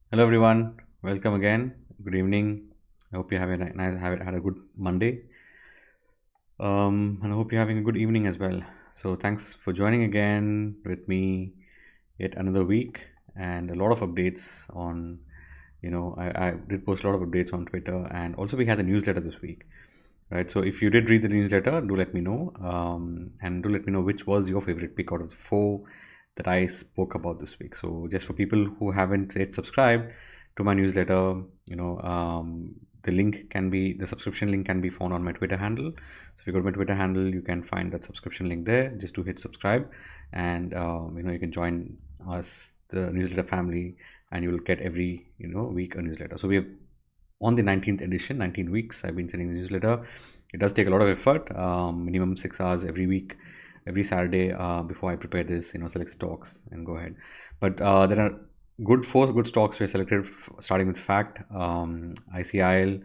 Hello everyone, welcome again. Good evening. I hope you have a nice had a good Monday. And I hope you're having a good evening as well. So thanks for joining again with me yet another week and a lot of updates on I did post a lot of updates on Twitter, and also we had the newsletter this week. Right. So if you did read the newsletter, do let me know. And do let me know which was your favorite pick out of the four that I spoke about this week. So just for people who haven't yet subscribed to my newsletter, the subscription link can be found on my Twitter handle. So if you go to my Twitter handle, you can find that subscription link there. Just to hit subscribe, and you can join us, the newsletter family, and you will get every week a newsletter. So we have on the 19th edition, 19 weeks I've been sending the newsletter. It does take a lot of effort, minimum 6 hours every week, every Saturday, before I prepare this, select stocks and go ahead. But there are four good stocks were selected, starting with Fact, ICIL,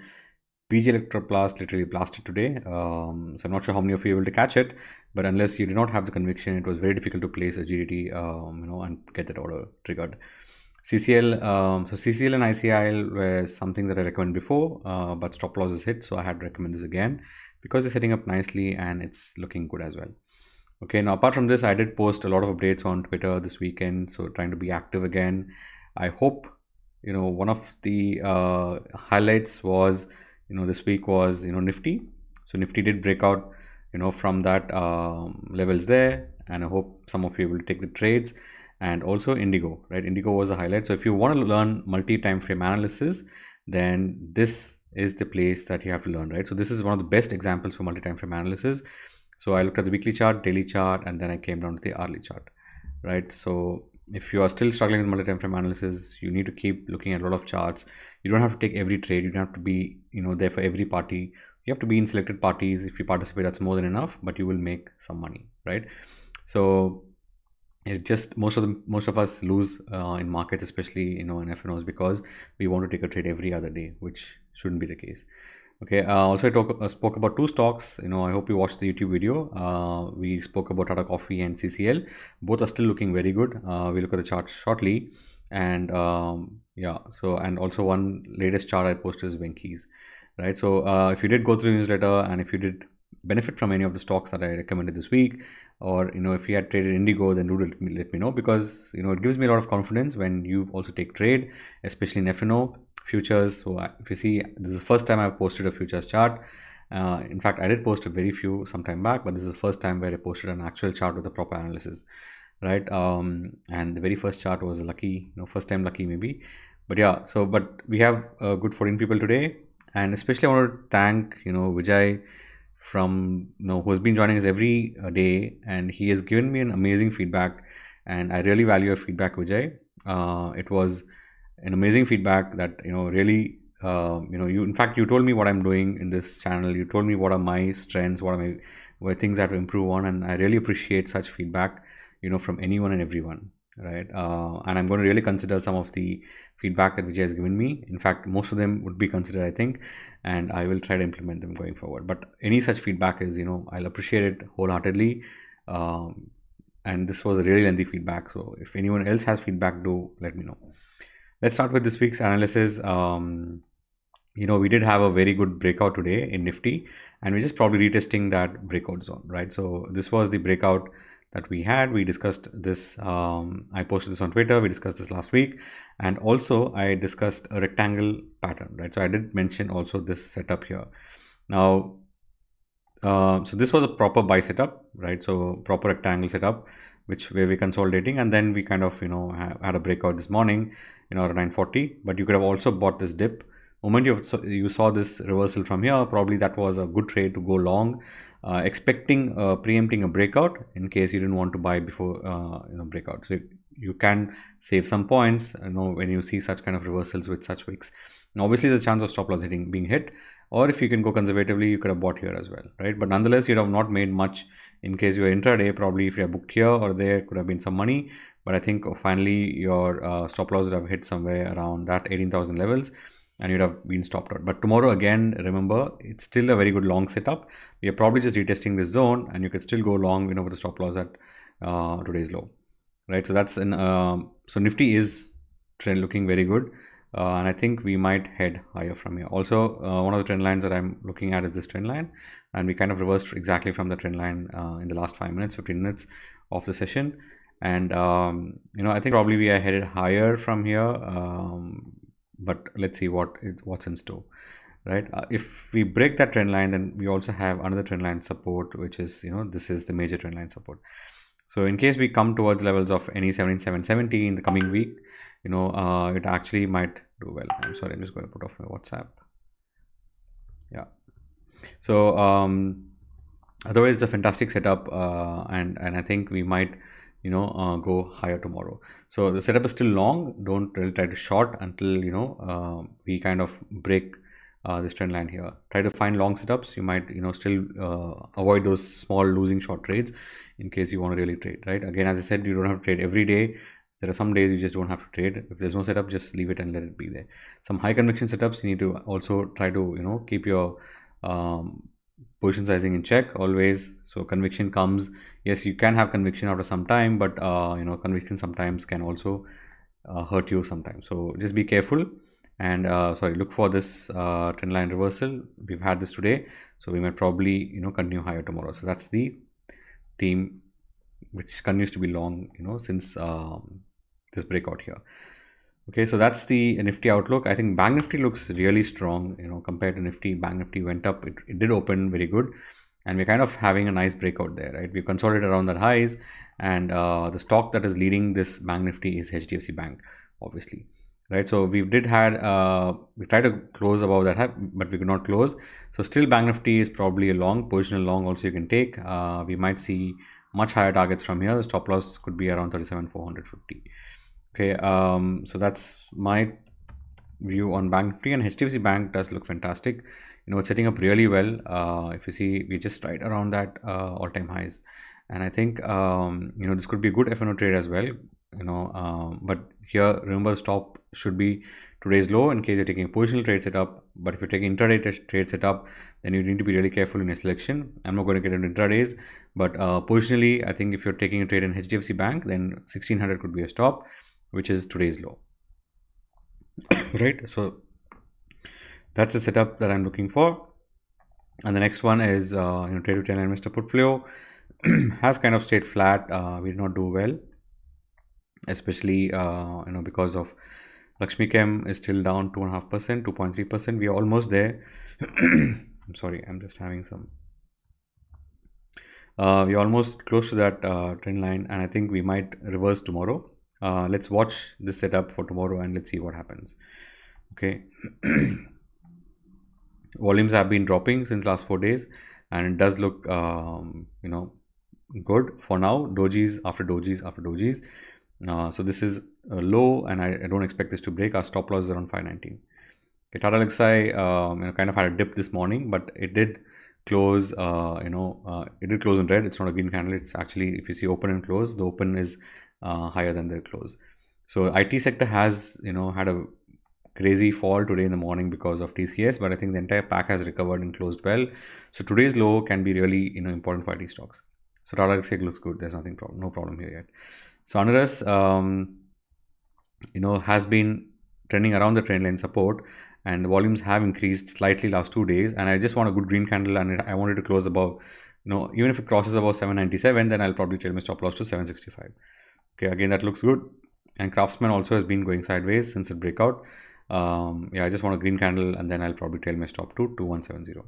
PG Electroplast literally blasted today. So I'm not sure how many of you were able to catch it, but unless you did not have the conviction, it was very difficult to place a GDT, and get that order triggered. CCL, so CCL and ICIL were something that I recommended before, but stop loss is hit, so I had to recommend this again because they're setting up nicely and it's looking good as well. Okay, now apart from this, I did post a lot of updates on Twitter this weekend, so trying to be active again. I hope one of the highlights was this week was Nifty. So Nifty did break out from that levels there, and I hope some of you will take the trades. And also Indigo, right? Indigo was a highlight. So if you want to learn multi-time frame analysis, then this is the place that you have to learn, right? So this is one of the best examples for multi-time frame analysis. So I looked at the weekly chart, daily chart, and then I came down to the hourly chart, right? So if you are still struggling with multi-time frame analysis, you need to keep looking at a lot of charts. You don't have to take every trade. You don't have to be there for every party. You have to be in selected parties. If you participate, that's more than enough, but you will make some money, right? So it just most of us lose in markets, especially in FNOs, because we want to take a trade every other day, which shouldn't be the case. Okay, also I spoke about two stocks. I hope you watched the YouTube video. We spoke about Tata Coffee and CCL. Both are still looking very good. We'll look at the chart shortly. And yeah, so, and also one latest chart I posted is Venky's, right? So if you did go through the newsletter, and if you did benefit from any of the stocks that I recommended this week, or if you had traded Indigo, then do let me know, because it gives me a lot of confidence when you also take trade, especially in FNO futures. So if you see, this is the first time I've posted a futures chart. In fact, I did post a very few some time back, but this is the first time where I posted an actual chart with a proper analysis, right? And the very first chart was a lucky, first time lucky maybe. But yeah, so but we have a good 14 people today, and especially I want to thank Vijay from who has been joining us every day, and he has given me an amazing feedback, and I really value your feedback, Vijay. It was an amazing feedback that really you, in fact, you told me what I'm doing in this channel. You told me what are my strengths, what things I have to improve on, and I really appreciate such feedback from anyone and everyone, right? And I'm going to really consider some of the feedback that Vijay has given me. In fact, most of them would be considered, I think, and I will try to implement them going forward. But any such feedback is I'll appreciate it wholeheartedly. And this was a really lengthy feedback, so if anyone else has feedback, do let me know. Let's start with this week's analysis. We did have a very good breakout today in Nifty, and we're just probably retesting that breakout zone, right? So this was the breakout that we had. We discussed this. I posted this on Twitter. We discussed this last week, and also I discussed a rectangle pattern, right? So I did mention also this setup here. Now, so this was a proper buy setup, right? So proper rectangle setup, where we're consolidating, and then we kind of had a breakout this morning around 940. But you could have also bought this dip. Moment you saw this reversal from here, probably that was a good trade to go long, expecting preempting a breakout in case you didn't want to buy before breakout. So you can save some points when you see such kind of reversals with such wicks. Now obviously there's a chance of stop loss being hit, or if you can go conservatively, you could have bought here as well, right? But nonetheless, you'd have not made much in case you were intraday. Probably if you have booked here or there, could have been some money. But I think finally your stop loss would have hit somewhere around that 18,000 levels, and you'd have been stopped out. But tomorrow, again, remember, it's still a very good long setup. We are probably just retesting this zone, and you could still go long with the stop loss at today's low, right? So that's so Nifty is trend looking very good. and I think we might head higher from here. Also, one of the trend lines that I'm looking at is this trend line, and we kind of reversed exactly from the trend line in the last 5 minutes, 15 minutes of the session. And I think probably we are headed higher from here, but let's see what's in store, right? If we break that trend line, then we also have another trend line support, which is, this is the major trend line support. So in case we come towards levels of any 7770 in the coming week, it actually might do well. I'm sorry, I'm just going to put off my WhatsApp. Yeah. So otherwise, it's a fantastic setup, and I think we might go higher tomorrow. So the setup is still long. Don't really try to short until we kind of break this trend line here. Try to find long setups. You might still avoid those small losing short trades in case you want to really trade, right? Again, as I said, you don't have to trade every day. There are some days you just don't have to trade. If there's no setup, just leave it and let it be there. Some high conviction setups, you need to also try to keep your position sizing in check always. So conviction comes, yes, you can have conviction after some time, but conviction sometimes can also hurt you sometimes. So just be careful, and look for this trend line reversal. We've had this today, so we might probably continue higher tomorrow. So that's the theme, which continues to be long since this breakout here. Okay, so that's the Nifty outlook. I think Bank Nifty looks really strong, compared to Nifty. Bank Nifty went up. It did open very good, and we're kind of having a nice breakout there, right? We consolidated around that highs, and the stock that is leading this Bank Nifty is HDFC Bank, obviously, right? So we tried to close above that, but we could not close. So still Bank Nifty is probably a long, positional long also you can take. We might see much higher targets from here. The stop loss could be around 37,450. Okay, so that's my view on Bank Nifty, and HDFC Bank does look fantastic. It's setting up really well. If you see, we just right around that all-time highs, and I think this could be a good FNO trade as well. But here remember, the stop should be today's low in case you're taking a positional trade setup. But if you're taking intraday trade setup, then you need to be really careful in your selection. I'm not going to get into intradays, but positionally, I think if you're taking a trade in HDFC Bank, then 1600 could be a stop, which is today's low. Right, so that's the setup that I'm looking for. And the next one is trade to Trendline Investor portfolio has kind of stayed flat. We did not do well, especially because of LXCHEM is still down 2.5%, 2.3%. We are almost there. I'm sorry, I'm just having some. We're almost close to that trend line, and I think we might reverse tomorrow. Let's watch this setup for tomorrow and let's see what happens. Okay. Volumes have been dropping since last 4 days, and it does look good for now. Dojis after dojis after dojis. So this is low, and I don't expect this to break. Our stop loss is around 519. Okay, TATALXSI kind of had a dip this morning, but it did close it did close in red. It's not a green candle. It's actually, if you see open and close, the open is higher than the close. So IT sector has had a crazy fall today in the morning because of TCS, but I think the entire pack has recovered and closed well. So today's low can be really important for IT stocks. So TATALXSI looks good. There's no problem here yet. So ANURAS has been trending around the trend line support, and the volumes have increased slightly last 2 days, and I just want a good green candle, and I wanted to close above, even if it crosses above 797, then I'll probably trail my stop loss to 765. Okay, again, that looks good. And CRAFTSMAN also has been going sideways since the breakout. I just want a green candle, and then I'll probably trail my stop to 2170.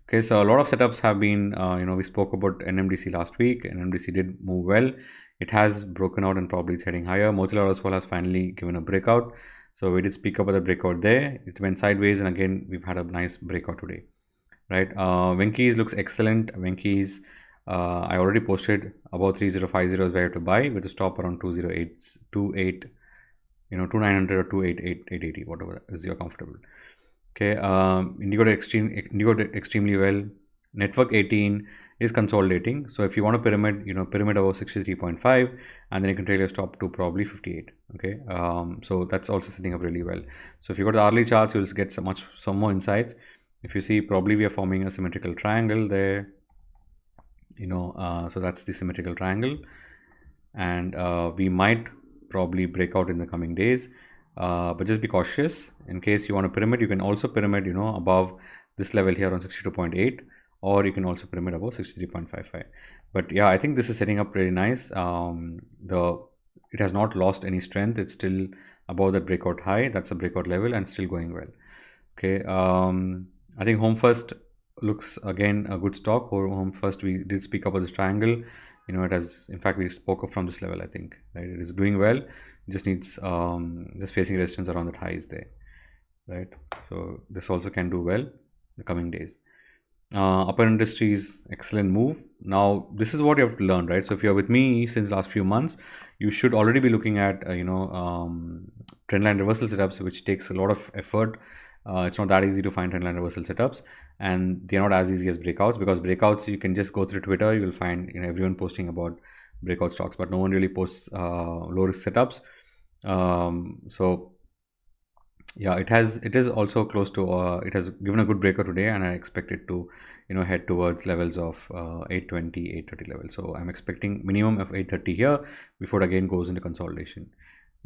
Okay, so a lot of setups have been, we spoke about NMDC last week. NMDC did move well. It has broken out and probably it's heading higher. Motilal Oswal has finally given a breakout. So we did speak about the breakout there. It went sideways, and again, we've had a nice breakout today, right? Venky's looks excellent. Venky's, I already posted about 3050 is where to buy with a stop around 208, 2900 or 288, whatever is you're comfortable. Okay, Indigo did extremely well. Network 18 is consolidating. So if you want a pyramid, pyramid above 63.5, and then you can trail your stop to probably 58. Okay, so that's also sitting up really well. So if you go to the hourly charts, you'll get some more insights. If you see, probably we are forming a symmetrical triangle there. So that's the symmetrical triangle, and we might probably break out in the coming days. but just be cautious. In case you want to pyramid, you can also pyramid, above this level here on 62.8, or you can also pyramid above 63.55. But yeah, I think this is setting up really nice. It has not lost any strength. It's still above that breakout high. That's a breakout level and still going well. Okay, I think Home First looks again a good stock. Home First, we did speak about this triangle. It has, in fact, we spoke of from this level, I think, right? It is doing well. It just needs just facing resistance around that highs there, right? So this also can do well in the coming days. Upper Industries, excellent move. Now this is what you have to learn, right? So if you're with me since last few months, you should already be looking at trendline reversal setups, which takes a lot of effort. It's not that easy to find trendline reversal setups, and they're not as easy as breakouts, because breakouts you can just go through Twitter, you will find everyone posting about breakout stocks, but no one really posts low risk setups. So yeah, it is also close to it has given a good breakout today, and I expect it to head towards levels of 820, 830 levels. So I'm expecting minimum of 830 here before it again goes into consolidation.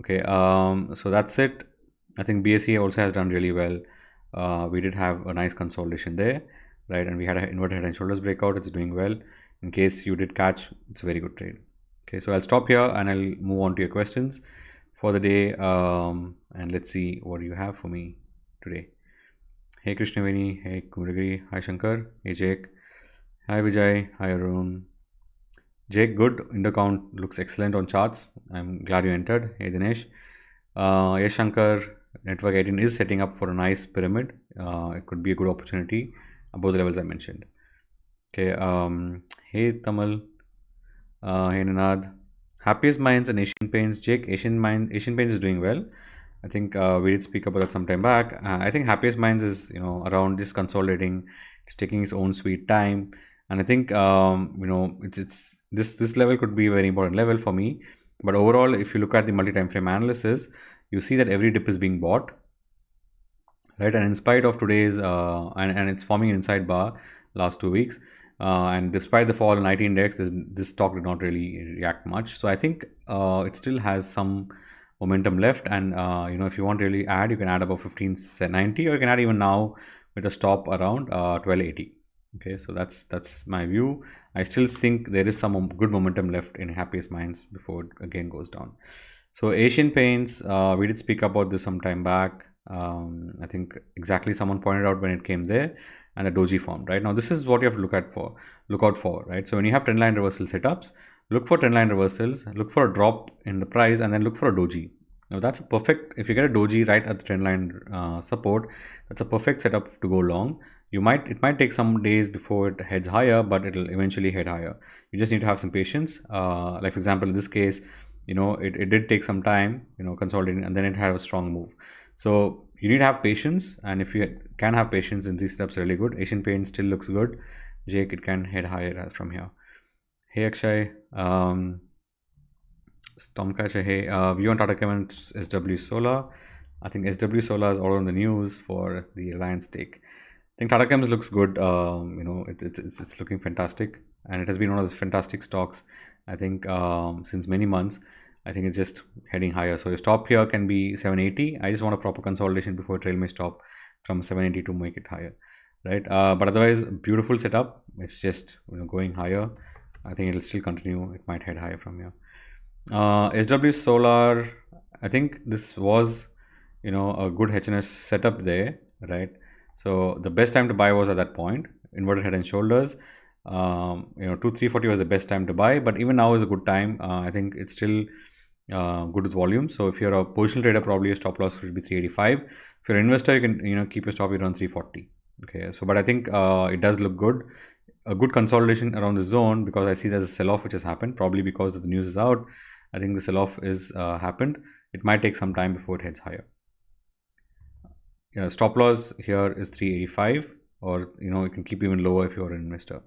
Okay, so that's it. I think BSE also has done really well. We did have a nice consolidation there, right? And we had an inverted head and shoulders breakout. It's doing well. In case you did catch, it's a very good trade. Okay, so I'll stop here and I'll move on to your questions for the day, and let's see what you have for me today. Hey Krishnaveni, hey Kumragiri, hi Shankar, hey Jake, hi Vijay, hi Arun. Jake, good. Indo count looks excellent on charts. I'm glad you entered. Hey Dinesh. Yes Shankar, network 18 is setting up for a nice pyramid. It could be a good opportunity above the levels I mentioned. Okay, hey Tamal, hey Ninad. Happiest Minds and Asian Paints. Jake, Asian Paints is doing well. I think we did speak about that some time back. I think Happiest Minds is around just consolidating. It's taking its own sweet time, and I think it's this level could be a very important level for me. But overall, if you look at the multi-time frame analysis, you see that every dip is being bought, right? And in spite of today's and it's forming an inside bar last 2 weeks. And despite the fall in IT index, this stock did not really react much. So I think it still has some momentum left. And if you want to really add, you can add about 1590, or you can add even now with a stop around 1280. Okay, so that's my view. I still think there is some good momentum left in Happiest Minds before it again goes down. So Asian Paints, we did speak about this some time back. I think exactly someone pointed out when it came there, and the doji formed. Right now, this is what you have to look out for, right? So when you have trendline reversal setups, look for trendline reversals, look for a drop in the price, and then look for a doji. Now that's a perfect. If you get a doji right at the trendline support, that's a perfect setup to go long. It might take some days before it heads higher, but it'll eventually head higher. You just need to have some patience. Like for example, in this case, it did take some time, consolidating, and then it had a strong move. So you need to have patience, and if you can have patience, in these setups really good. Asian Paint still looks good. Jake, it can head higher from here. Hey Akshay, Stormcatcher, hey, view on TATACHEM and SW Solar. I think SW Solar is all on the news for the Reliance stake. I think TATACHEM looks good. It's looking fantastic, and it has been one of those fantastic stocks, I think, since many months. I think it's just heading higher. So your stop here can be 780. I just want a proper consolidation before trail may stop from 780 to make it higher, right? But otherwise, beautiful setup. It's just going higher. I think it'll still continue. It might head higher from here. SW Solar, I think this was a good HNS setup there, right? So the best time to buy was at that point, inverted head and shoulders. 340 was the best time to buy, but even now is a good time. I think it's still good with volume. So if you're a positional trader, probably your stop loss should be 385. If you're an investor, you can keep your stop around 340. Okay, so but I think it does look good. A good consolidation around the zone, because I see there's a sell-off which has happened, probably because the news is out. I think the sell-off is happened. It might take some time before it heads higher. Yeah, stop loss here is 385, or you can keep even lower if you're an investor.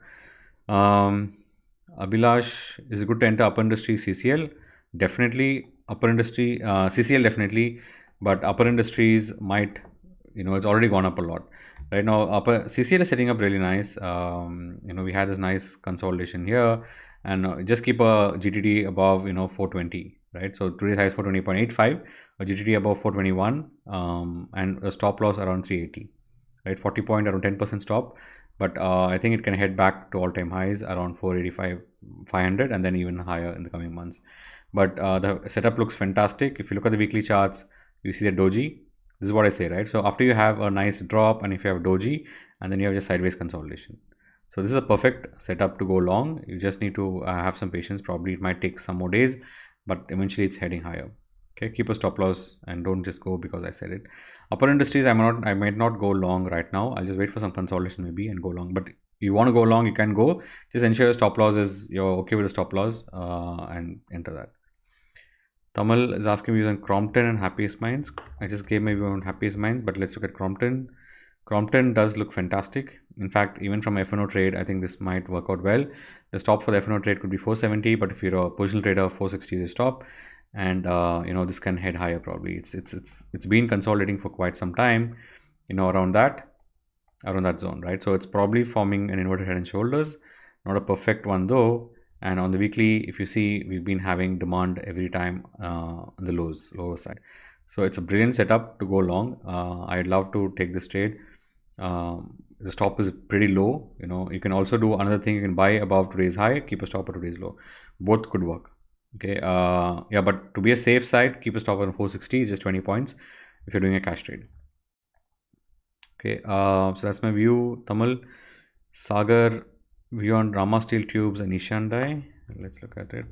Abhilash, is it good to enter upper industry CCL? Definitely. Upper industry CCL definitely, but upper industries might, it's already gone up a lot. Right now, upper CCL is setting up really nice. We had this nice consolidation here, and just keep a GTD above 420. right? So today's high is 420.85, a GTD above 421, and a stop loss around 380, right? 40 point, around 10% stop, but I think it can head back to all-time highs around 485, 500, and then even higher in the coming months. But the setup looks fantastic. If you look at the weekly charts, you see the doji. This is what I say, right? So after you have a nice drop, and if you have doji, and then you have just sideways consolidation. So this is a perfect setup to go long. You just need to have some patience. Probably it might take some more days, but eventually it's heading higher. Okay, keep a stop loss and don't just go because I said it. Upper industries, I might not go long right now. I'll just wait for some consolidation maybe and go long. But you want to go long, you can go. Just ensure your stop loss is, you're okay with the stop loss, and enter that. Tamal is asking me on Crompton and Happiest Minds. I just gave maybe on Happiest Minds, but let's look at Crompton. Crompton does look fantastic. In fact, even from FNO trade, I think this might work out well. The stop for the FNO trade could be 470, but if you're a positional trader, 460 is a stop, and this can head higher probably. It's been consolidating for quite some time, around that zone, right? So it's probably forming an inverted head and shoulders, not a perfect one though. And on the weekly, if you see, we've been having demand every time on the lower side. So it's a brilliant setup to go long. I'd love to take this trade. The stop is pretty low. You can also do another thing. You can buy above today's high, keep a stop at today's low. Both could work. Okay. Yeah, but to be a safe side, keep a stop on 460, just 20 points if you're doing a cash trade. Okay. So that's my view. Tamal, Sagar, view on Rama Steel Tubes and Ishan Die. Let's look at it.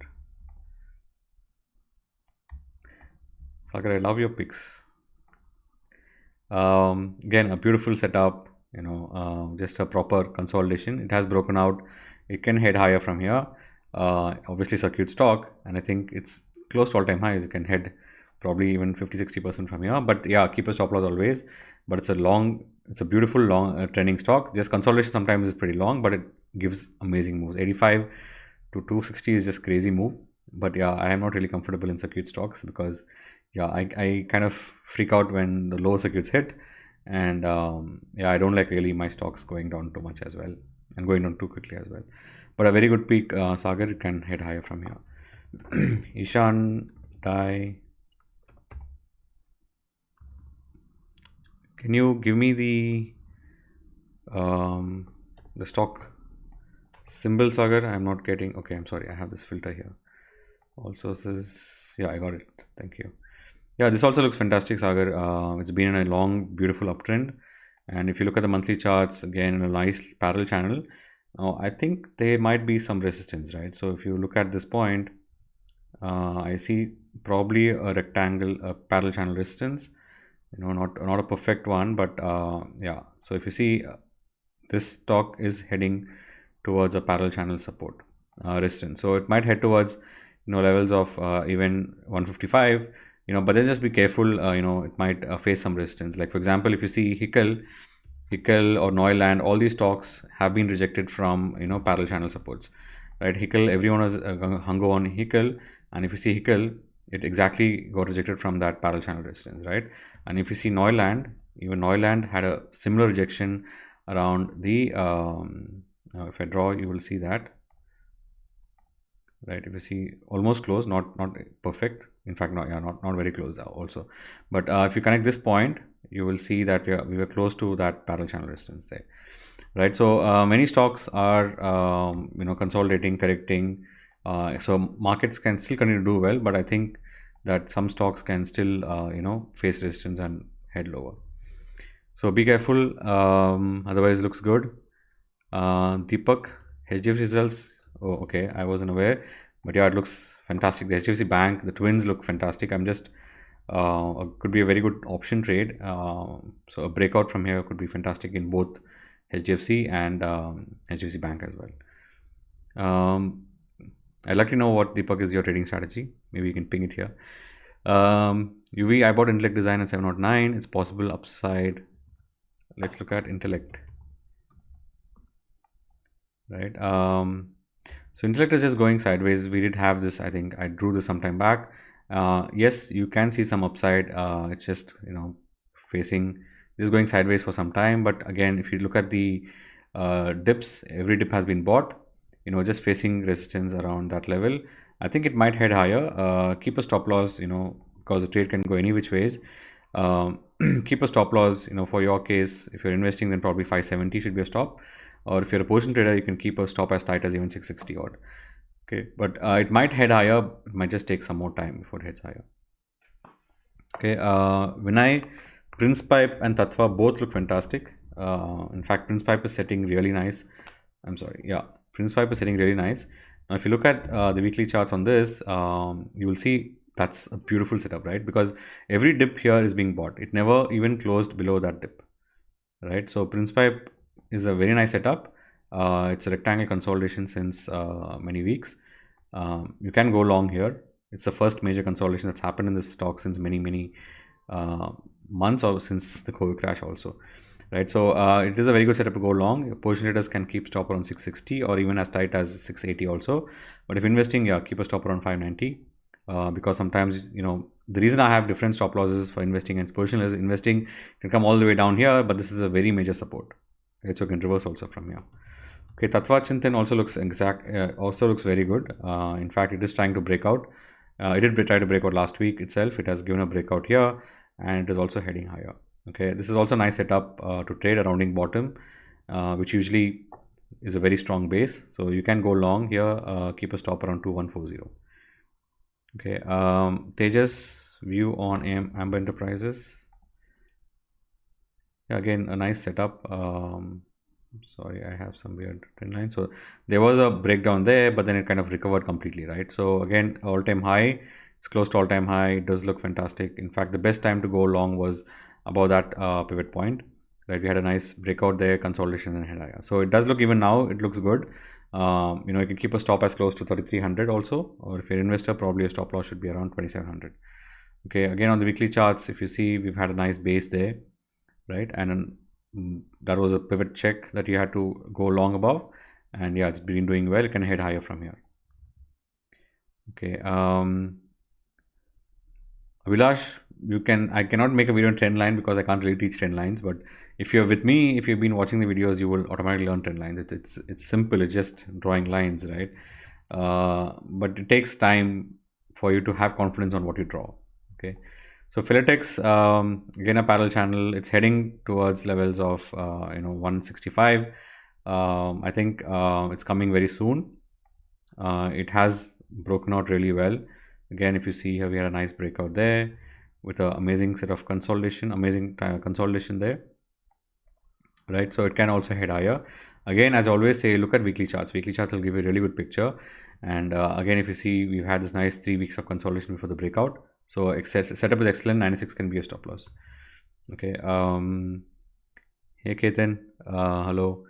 Sagar, I love your picks. Again, a beautiful setup, just a proper consolidation. It has broken out. It can head higher from here. Obviously, it's a cute stock, and I think it's close to all-time highs. It can head probably even 50-60% from here. But yeah, keep a stop loss always. But it's a beautiful long trending stock. Just consolidation sometimes is pretty long, but it gives amazing moves. 85 to 260 is just crazy move. But yeah, I am not really comfortable in circuit stocks because yeah, I kind of freak out when the low circuits hit, and yeah, I don't like really my stocks going down too much as well and going down too quickly as well. But a very good peak, Sagar, it can head higher from here. Ishan Die. Can you give me the stock symbol, Sagar? I'm not getting. Okay, I'm sorry. I have this filter here. All sources. Yeah, I got it. Thank you. Yeah, this also looks fantastic, Sagar. It's been in a long, beautiful uptrend. And if you look at the monthly charts, again, in a nice parallel channel, I think there might be some resistance, right? So if you look at this point, I see probably a rectangle, a parallel channel resistance, not a perfect one, but yeah. So if you see, this stock is heading towards a parallel channel support resistance. So it might head towards, levels of even 155. But then just be careful. It might face some resistance. Like for example, if you see Hickel or Neuland, all these stocks have been rejected from parallel channel supports, right? Hickel, everyone was hung on Hickel, and if you see Hickel, it exactly got rejected from that parallel channel resistance, right? And if you see Neuland, even Neuland had a similar rejection around the if I draw, you will see that, right? If you see almost close, not perfect, in fact not very close also, but if you connect this point, you will see that we were close to that parallel channel resistance there, right? So many stocks are consolidating, correcting, so markets can still continue to do well, but I think that some stocks can still face resistance and head lower. So be careful, otherwise it looks good. Deepak, HDFC results. Oh, okay, I wasn't aware, but yeah, it looks fantastic. The HDFC Bank, the twins look fantastic. I'm just could be a very good option trade. So a breakout from here could be fantastic in both HDFC and HDFC Bank as well. I'd like to know what, Deepak, is your trading strategy. Maybe you can ping it here. UV, I bought Intellect Design at 709. It's possible upside. Let's look at Intellect. Right. So Intellect is just going sideways. We did have this, I think I drew this sometime back. Yes, you can see some upside. It's just facing, just going sideways for some time. But again, if you look at the dips, every dip has been bought, just facing resistance around that level. I think it might head higher. Keep a stop loss, because the trade can go any which ways. Keep a stop loss, for your case, if you're investing, then probably 570 should be a stop. Or if you're a position trader, you can keep a stop as tight as even 660 odd. Okay, but it might head higher. It might just take some more time before it heads higher. Okay, Vinay, Prince Pipe and Tatva both look fantastic. In fact, Prince Pipe is setting really nice. I'm sorry, yeah, Prince Pipe is setting really nice. Now, if you look at the weekly charts on this, you will see that's a beautiful setup, right? Because every dip here is being bought. It never even closed below that dip, right? So Prince Pipe is a very nice setup. It's a rectangle consolidation since many weeks. You can go long here. It's the first major consolidation that's happened in this stock since many months, or since the COVID crash also, right? So it is a very good setup to go long. Position traders can keep stop around 660 or even as tight as 680 also. But if investing, yeah, keep a stop around 590, because sometimes, the reason I have different stop losses for investing and positional is investing can come all the way down here, but this is a very major support, right? So it can reverse also from here. Okay, Tatva Chintan also looks very good. In fact, it is trying to break out. It did try to break out last week itself. It has given a breakout here, and it is also heading higher. Okay, this is also a nice setup to trade a rounding bottom, which usually is a very strong base. So you can go long here. Keep a stop around 2140. Okay, Tejas view on Amber Enterprises. Yeah, again, a nice setup. Sorry, I have some weird trend line. So there was a breakdown there, but then it kind of recovered completely, right? So again, all-time high. It's close to all-time high. It does look fantastic. In fact, the best time to go long was above that pivot point, right? We had a nice breakout there, consolidation, and head higher. So it does look, even now, it looks good. You can keep a stop as close to 3300 also, or if you're an investor, probably a stop loss should be around 2700. Okay, again, on the weekly charts, if you see, we've had a nice base there, right? And that was a pivot check that you had to go long above, and yeah, it's been doing well. It can head higher from here. Okay, Abhilash, I cannot make a video on trend line because I can't really teach trend lines, but if you're with me, if you've been watching the videos, you will automatically learn trend lines. It's simple. It's just drawing lines, right? But it takes time for you to have confidence on what you draw. Okay, so Philatex, again, a parallel channel. It's heading towards levels of 165. I think it's coming very soon. It has broken out really well. Again, if you see here, we had a nice breakout there with an amazing set of consolidation, consolidation there, right? So it can also head higher. Again, as I always say, look at weekly charts. Weekly charts will give you a really good picture. And again, if you see, we've had this nice 3 weeks of consolidation before the breakout. So setup is excellent. 96 can be a stop loss. Okay. Hey Ketan, hello.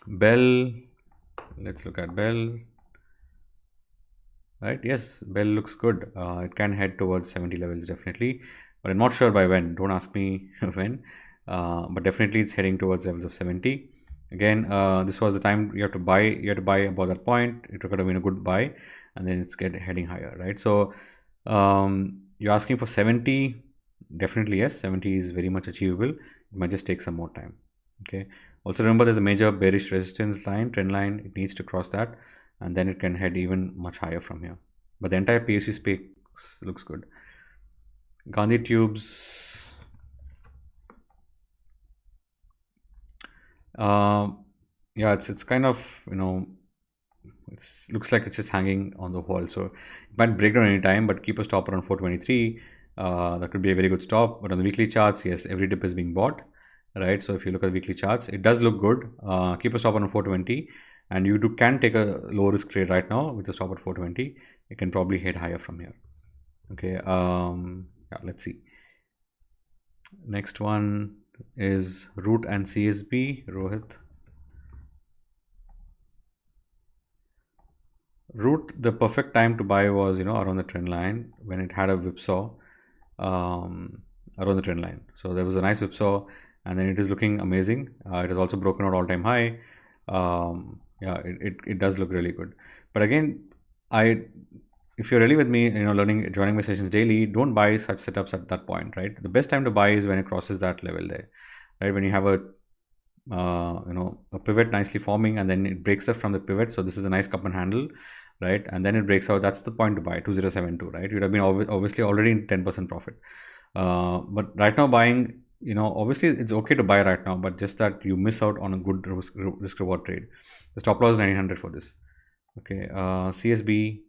Bell. Let's look at Bell. Right, yes, Bell looks good. It can head towards 70 levels definitely, but I'm not sure by when. Don't ask me when, but definitely it's heading towards levels of 70. Again, this was the time you have to buy. You have to buy above that point. It could have been a good buy, and then it's heading higher, right? So you're asking for 70. Definitely yes, 70 is very much achievable. It might just take some more time. Okay. Also remember, there's a major bearish resistance line, trend line. It needs to cross that, and then it can head even much higher from here. But the entire PSU space looks good. Gandhi Tubes. Yeah, it's kind of, it looks like it's just hanging on the wall. So it might break down anytime, but keep a stop around 423. That could be a very good stop. But on the weekly charts, yes, every dip is being bought, right? So if you look at the weekly charts, it does look good. Keep a stop around 420. And you can take a low risk trade right now with a stop at 420. It can probably head higher from here. Okay, yeah, let's see. Next one is Root and CSB. Rohit. Root, the perfect time to buy was around the trend line, when it had a whipsaw around the trend line. So there was a nice whipsaw, and then it is looking amazing. It has also broken out all-time high. Yeah, it does look really good. But again, if you're really with me, joining my sessions daily, don't buy such setups at that point, right? The best time to buy is when it crosses that level there, right? When you have a a pivot nicely forming, and then it breaks up from the pivot. So this is a nice cup and handle, right? And then it breaks out. That's the point to buy 2072, right? You'd have been obviously already in 10% profit. But right now buying, obviously it's okay to buy right now, but just that you miss out on a good risk reward trade. The stop loss is 1900 for this. Okay, CSB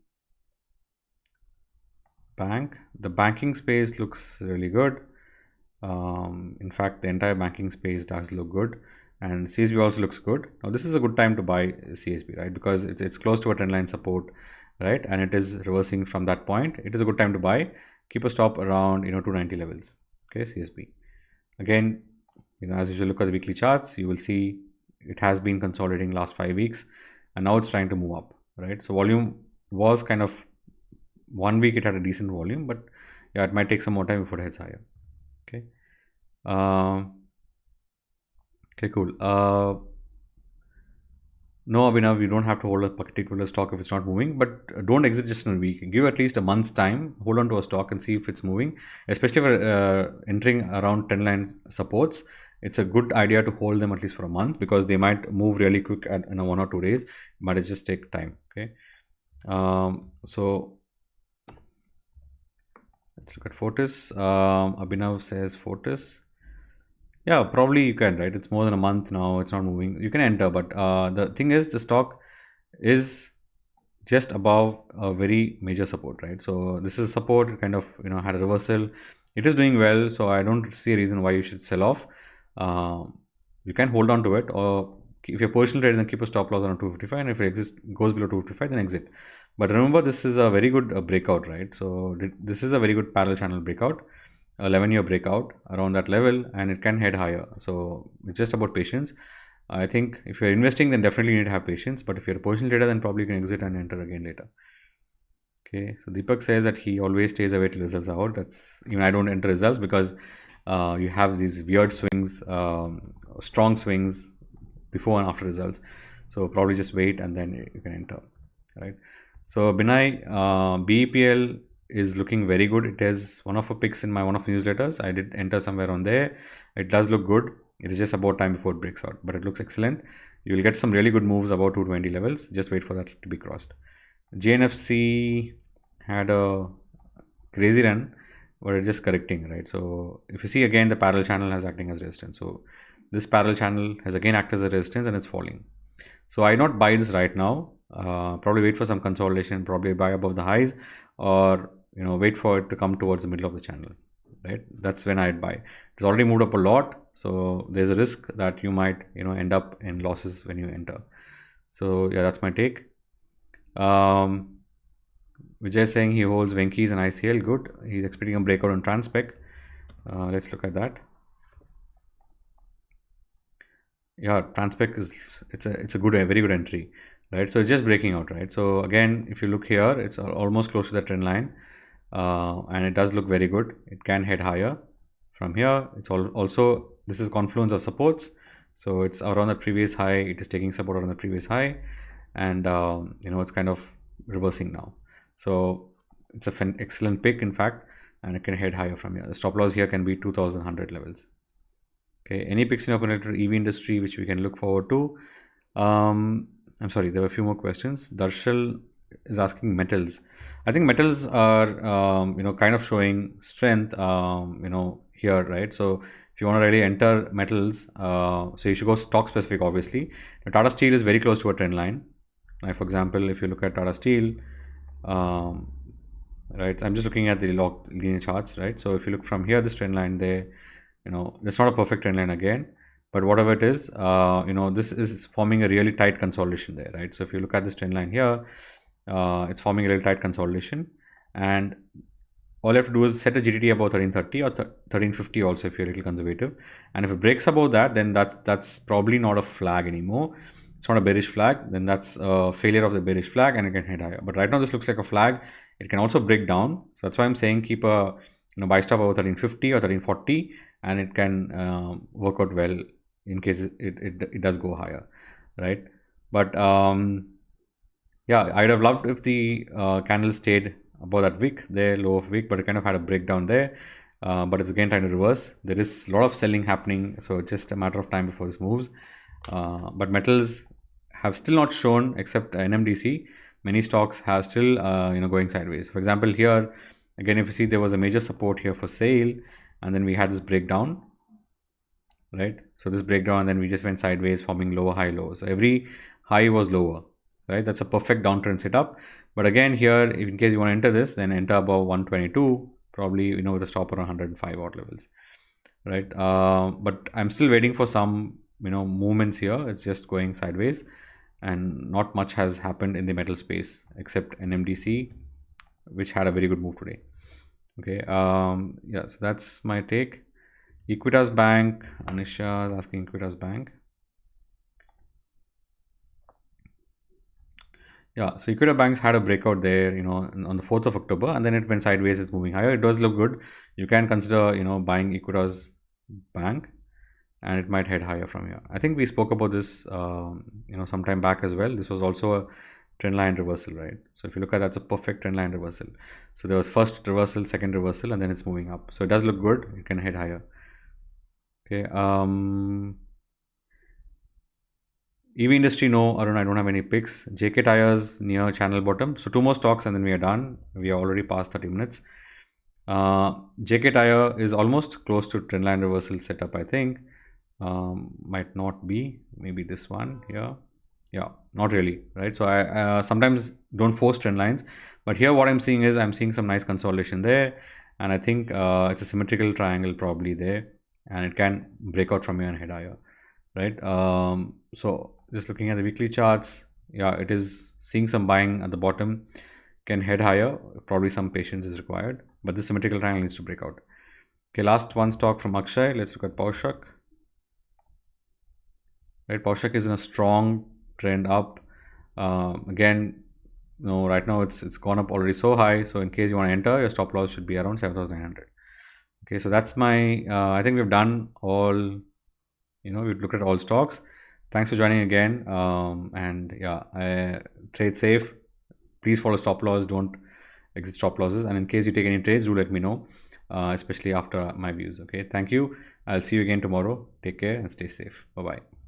Bank. The banking space looks really good. In fact, the entire banking space does look good, and CSB also looks good. Now this is a good time to buy CSB, right? Because it's close to a trend line support, right? And it is reversing from that point. It is a good time to buy. Keep a stop around 290 levels. Okay, CSB. Again, as you look at the weekly charts, you will see it has been consolidating last 5 weeks, and now it's trying to move up, right? So volume was kind of 1 week it had a decent volume, but yeah, it might take some more time before it heads higher. Okay. Okay, cool. No, Abhinav, you don't have to hold a particular stock if it's not moving, but don't exit just in a week. Give at least a month's time, hold on to a stock and see if it's moving, especially for entering around trendline supports. It's a good idea to hold them at least for a month, because they might move really quick in 1 or 2 days, but it just take time. Okay. So let's look at Fortis. Abhinav says Fortis. Yeah, probably you can, right? It's more than a month now. It's not moving. You can enter, but the thing is, the stock is just above a very major support, right? So this is support. It kind of had a reversal. It is doing well, so I don't see a reason why you should sell off. You can hold on to it, or if you're positional trader, then keep a stop loss around 255, and if it goes below 255, then exit. But remember, this is a very good breakout, right? So this is a very good parallel channel breakout, 11-year breakout around that level, and it can head higher. So it's just about patience. I think if you're investing, then definitely you need to have patience. But if you're a positional trader, then probably you can exit and enter again later. Okay, so Deepak says that he always stays away till results are out. That's, even I don't enter results, because you have these weird swings, strong swings before and after results. So probably just wait and then you can enter, right? So Binay, BEPL is looking very good. It is one of the picks in one of the newsletters. I did enter somewhere on there. It does look good. It is just about time before it breaks out, but it looks excellent. You will get some really good moves about 220 levels. Just wait for that to be crossed. JNFC had a crazy run, but it's just correcting, right? So if you see again, the parallel channel has acting as resistance. So this parallel channel has again acted as a resistance, and it's falling. So I not buy this right now. Probably wait for some consolidation. Probably buy above the highs, or wait for it to come towards the middle of the channel, right? That's when I'd buy. It's already moved up a lot, so there's a risk that you might end up in losses when you enter. So yeah, that's my take. Vijay is saying he holds Venky's and ICL. Good. He's expecting a breakout on Transpec. Let's look at that. Yeah, Transpec is it's a very good entry, right? So it's just breaking out, right? So again, if you look here, it's almost close to the trend line, and it does look very good. It can head higher from here. It's also, this is confluence of supports, so it's around the previous high. It is taking support around the previous high, and it's kind of reversing now. So it's an excellent pick, in fact, and it can head higher from here. The stop loss here can be 2100 levels. Okay, any picks in open EV industry which we can look forward to? I'm sorry, there were a few more questions. Darshal is asking metals. I think metals are kind of showing strength here, right? So if you want to really enter metals, so you should go stock specific, obviously. Now, Tata Steel is very close to a trend line. Like, for example, if you look at Tata Steel, right, I'm just looking at the linear charts, right? So if you look from here, this trend line there, it's not a perfect trend line again, but whatever it is, this is forming a really tight consolidation there, right? So if you look at this trend line here, it's forming a really tight consolidation, and all you have to do is set a GTT about 1330 or 1350 also, if you're a little conservative. And if it breaks above that, then that's probably not a flag anymore. It's not a bearish flag, then that's a failure of the bearish flag, and it can head higher. But right now this looks like a flag. It can also break down, so that's why I'm saying keep a buy stop over 1350 or 1340, and it can work out well in case it does go higher, right? But yeah, I'd have loved if the candle stayed above that wick there, low of wick, but it kind of had a breakdown there, but it's again trying to reverse. There is a lot of selling happening, so it's just a matter of time before this moves. But metals have still not shown, except NMDC. Many stocks have still going sideways. For example, here again, if you see, there was a major support here for sale, and then we had this breakdown, right? So this breakdown, and then we just went sideways, forming lower high low. So every high was lower, right? That's a perfect downtrend setup. But again, here, in case you want to enter this, then enter above 122, probably with a stop around 105 odd levels, right? But I'm still waiting for some movements here. It's just going sideways, and not much has happened in the metal space except NMDC, which had a very good move today. Okay, yeah, so that's my take. Equitas Bank, Anisha is asking Equitas Bank. Yeah, so Equitas Banks had a breakout there, on the 4th of October, and then it went sideways. It's moving higher. It does look good. You can consider, buying Equitas Bank, and it might head higher from here. I think we spoke about this, some time back as well. This was also a trend line reversal, right? So if you look at that's a perfect trend line reversal. So there was first reversal, second reversal, and then it's moving up. So it does look good. It can head higher. Okay. EV industry, no, Arun, I don't have any picks. JK Tires near channel bottom. So 2 more stocks and then we are done. We are already past 30 minutes. JK Tire is almost close to trendline reversal setup, I think. Might not be. Maybe this one here. Yeah, not really, right? So I sometimes don't force trend lines. But here what I'm seeing is I'm seeing some nice consolidation there. And I think it's a symmetrical triangle probably there. And it can break out from here and head higher, right? So just looking at the weekly charts, yeah, it is seeing some buying at the bottom, can head higher. Probably some patience is required, but this symmetrical triangle needs to break out. Okay, last one stock from Akshay. Let's look at Paushak. Right, Paushak is in a strong trend up. Again, right now it's gone up already so high. So in case you want to enter, your stop loss should be around 7,900. Okay, so that's my. I think we've done all. We've looked at all stocks. Thanks for joining again. And yeah, trade safe. Please follow stop loss. Don't exit stop losses. And in case you take any trades, do let me know, especially after my views. Okay, thank you. I'll see you again tomorrow. Take care and stay safe. Bye-bye.